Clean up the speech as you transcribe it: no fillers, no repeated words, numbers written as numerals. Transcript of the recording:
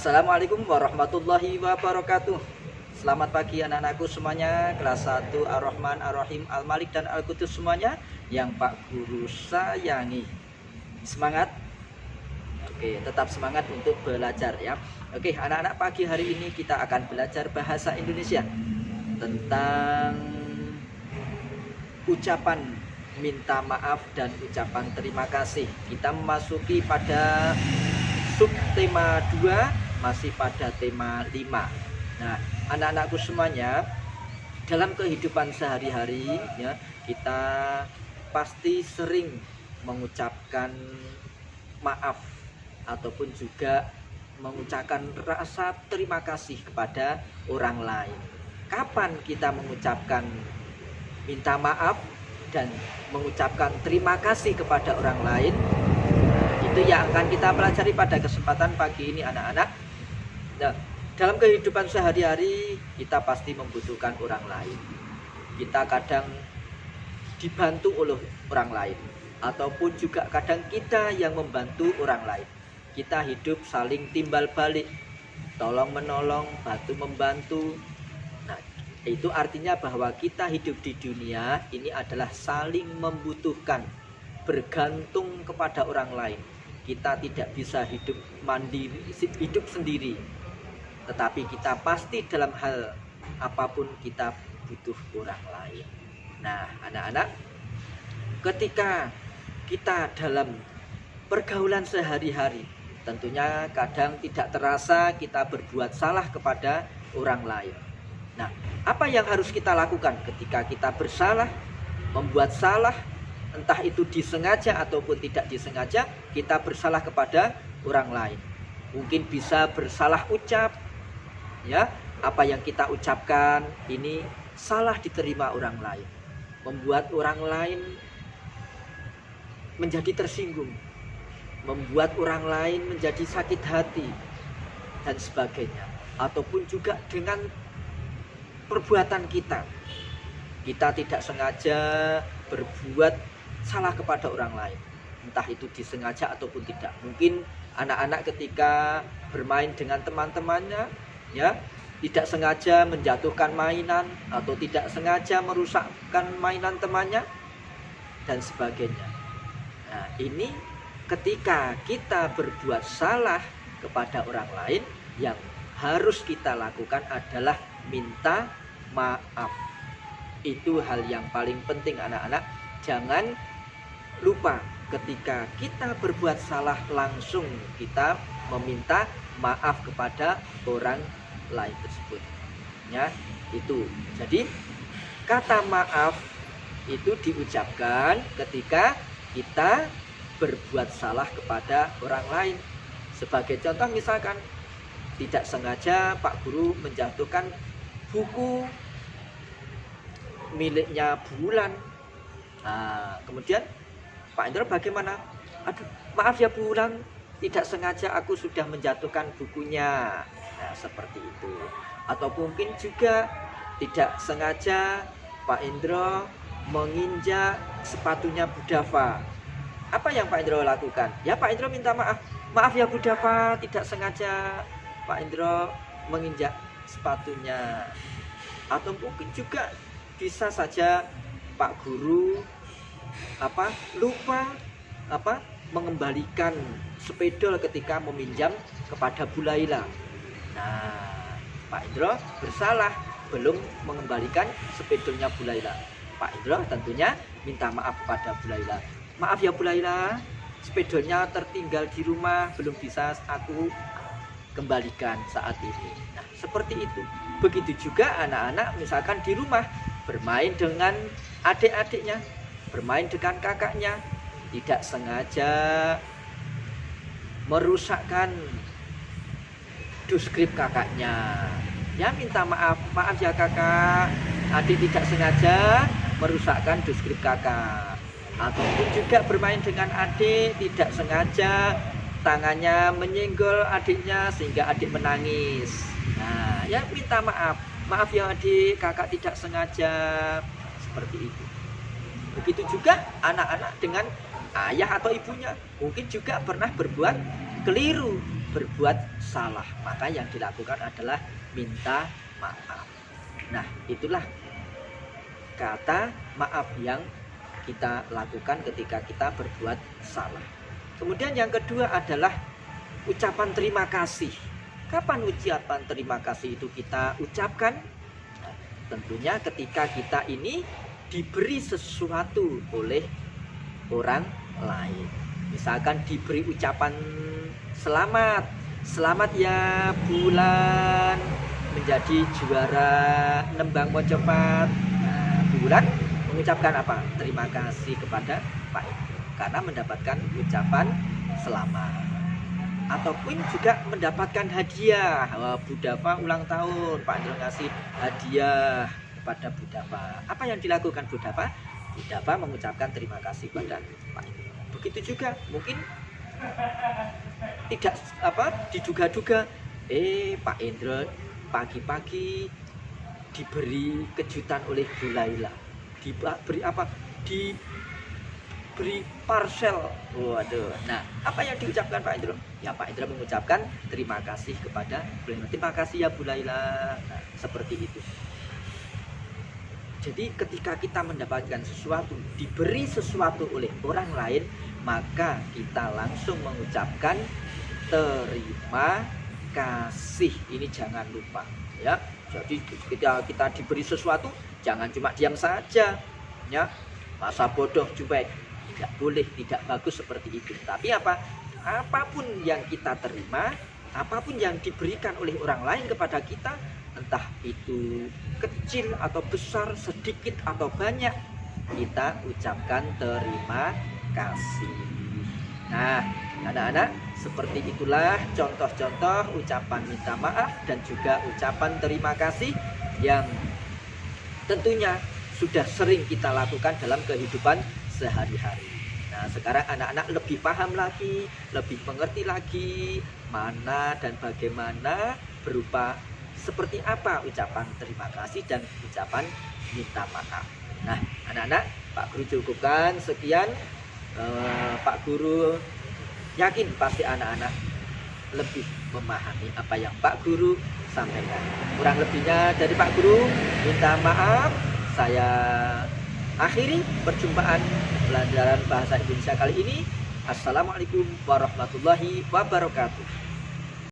Assalamualaikum warahmatullahi wabarakatuh. Selamat pagi anak-anakku semuanya, kelas 1 Ar-Rahman, Ar-Rahim, Al-Malik dan Al-Qudus semuanya yang Pak Guru sayangi. Semangat. Oke, tetap semangat untuk belajar ya. Oke, anak-anak, pagi hari ini kita akan belajar bahasa Indonesia tentang ucapan minta maaf dan ucapan terima kasih. Kita memasuki pada subtema 2, masih pada tema 5. Nah, anak-anakku semuanya, dalam kehidupan sehari-hari ya, kita pasti sering mengucapkan maaf ataupun juga mengucapkan rasa terima kasih kepada orang lain. Kapan kita mengucapkan minta maaf dan mengucapkan terima kasih kepada orang lain? Itu yang akan kita pelajari pada kesempatan pagi ini anak-anak. Nah, dalam kehidupan sehari-hari kita pasti membutuhkan orang lain. Kita kadang dibantu oleh orang lain, ataupun juga kadang kita yang membantu orang lain. Kita hidup saling timbal balik, tolong menolong, bantu membantu. Nah, itu artinya bahwa kita hidup di dunia ini adalah saling membutuhkan, bergantung kepada orang lain. Kita tidak bisa hidup mandiri, hidup sendiri, tetapi kita pasti dalam hal apapun kita butuh orang lain. Nah, anak-anak, ketika kita dalam pergaulan sehari-hari, tentunya kadang tidak terasa kita berbuat salah kepada orang lain. Nah, apa yang harus kita lakukan ketika kita bersalah, membuat salah? Entah itu disengaja ataupun tidak disengaja, kita bersalah kepada orang lain. Mungkin bisa bersalah ucap, ya, apa yang kita ucapkan ini salah diterima orang lain, membuat orang lain menjadi tersinggung, membuat orang lain menjadi sakit hati dan sebagainya. Ataupun juga dengan perbuatan kita tidak sengaja berbuat salah kepada orang lain, entah itu disengaja ataupun tidak. Mungkin anak-anak ketika bermain dengan teman-temannya, ya, tidak sengaja menjatuhkan mainan atau tidak sengaja merusakkan mainan temannya dan sebagainya. Nah, ini ketika kita berbuat salah kepada orang lain, yang harus kita lakukan adalah minta maaf. Itu hal yang paling penting anak-anak. Jangan lupa ketika kita berbuat salah, langsung kita meminta maaf kepada orang lain tersebut. Ya, itu. Jadi kata maaf itu diucapkan ketika kita berbuat salah kepada orang lain. Sebagai contoh, misalkan tidak sengaja Pak Guru menjatuhkan buku miliknya Bulan. Nah, kemudian Pak Indro bagaimana? Aduh, maaf ya Bulan, tidak sengaja aku sudah menjatuhkan bukunya. Nah, seperti itu. Atau mungkin juga tidak sengaja Pak Indro menginjak sepatunya Bu Dava. Apa yang Pak Indro lakukan? Ya, Pak Indro minta maaf. Maaf ya Bu Dava, tidak sengaja Pak Indro menginjak sepatunya. Atau mungkin juga bisa saja Pak Guru lupa mengembalikan sepedol ketika meminjam kepada Bu Laila. Nah, Pak Indro bersalah belum mengembalikan sepedolnya Bu Laila. Pak Indro tentunya minta maaf kepada Bu Laila. Maaf ya Bu Laila, sepedolnya tertinggal di rumah, belum bisa aku kembalikan saat ini. Nah, seperti itu. Begitu juga anak-anak misalkan di rumah bermain dengan adik-adiknya, bermain dengan kakaknya, tidak sengaja merusakkan duskrip kakaknya. Ya, minta maaf. Maaf ya kakak, adik tidak sengaja merusakkan duskrip kakak. Ataupun juga bermain dengan adik, tidak sengaja tangannya menyenggol adiknya sehingga adik menangis. Nah, ya minta maaf. Maaf ya adik, kakak tidak sengaja. Seperti itu. Begitu juga anak-anak dengan ayah atau ibunya. Mungkin juga pernah berbuat keliru, berbuat salah, maka yang dilakukan adalah minta maaf. Nah, itulah kata maaf yang kita lakukan ketika kita berbuat salah. Kemudian yang kedua adalah ucapan terima kasih. Kapan ucapan terima kasih itu kita ucapkan? Nah, tentunya ketika kita ini diberi sesuatu oleh orang lain. Misalkan diberi ucapan selamat, selamat ya Bulan menjadi juara nembang Mojopat. Nah, Bulan mengucapkan apa? Terima kasih kepada Pak Indro karena mendapatkan ucapan selamat. Ataupun juga mendapatkan hadiah. Bu Dava ulang tahun, Pak Indro ngasih hadiah kepada Bu Dava. Apa yang dilakukan Bu Dava? Bu Dava mengucapkan terima kasih pada Pak Indro. Begitu juga mungkin tidak diduga-duga Pak Indro pagi-pagi diberi kejutan oleh Bu Laila, diberi parcel. Waduh. Nah, apa yang diucapkan Pak Indro? Ya, Pak Indro mengucapkan terima kasih kepada Bu Laila. Terima kasih ya Bu Laila. Nah, seperti itu. Jadi ketika kita mendapatkan sesuatu, diberi sesuatu oleh orang lain, maka kita langsung mengucapkan terima kasih. Ini jangan lupa ya. Jadi ketika kita diberi sesuatu, jangan cuma diam saja ya. Masa bodoh cuek, tidak boleh, tidak bagus seperti itu. Tapi apapun yang kita terima, apapun yang diberikan oleh orang lain kepada kita, entah itu kecil atau besar, sedikit atau banyak, kita ucapkan terima kasih. Nah, anak-anak, seperti itulah contoh-contoh ucapan minta maaf dan juga ucapan terima kasih yang tentunya sudah sering kita lakukan dalam kehidupan sehari-hari. Nah, sekarang anak-anak lebih paham lagi, lebih mengerti lagi mana dan bagaimana berupa seperti apa ucapan terima kasih dan ucapan minta maaf. Nah, anak-anak, Pak Guru cukupkan sekian. Pak Guru yakin pasti anak-anak lebih memahami apa yang Pak Guru sampaikan. Kurang lebihnya dari Pak Guru minta maaf. Saya akhiri perjumpaan pelajaran bahasa Indonesia kali ini. Assalamualaikum warahmatullahi wabarakatuh.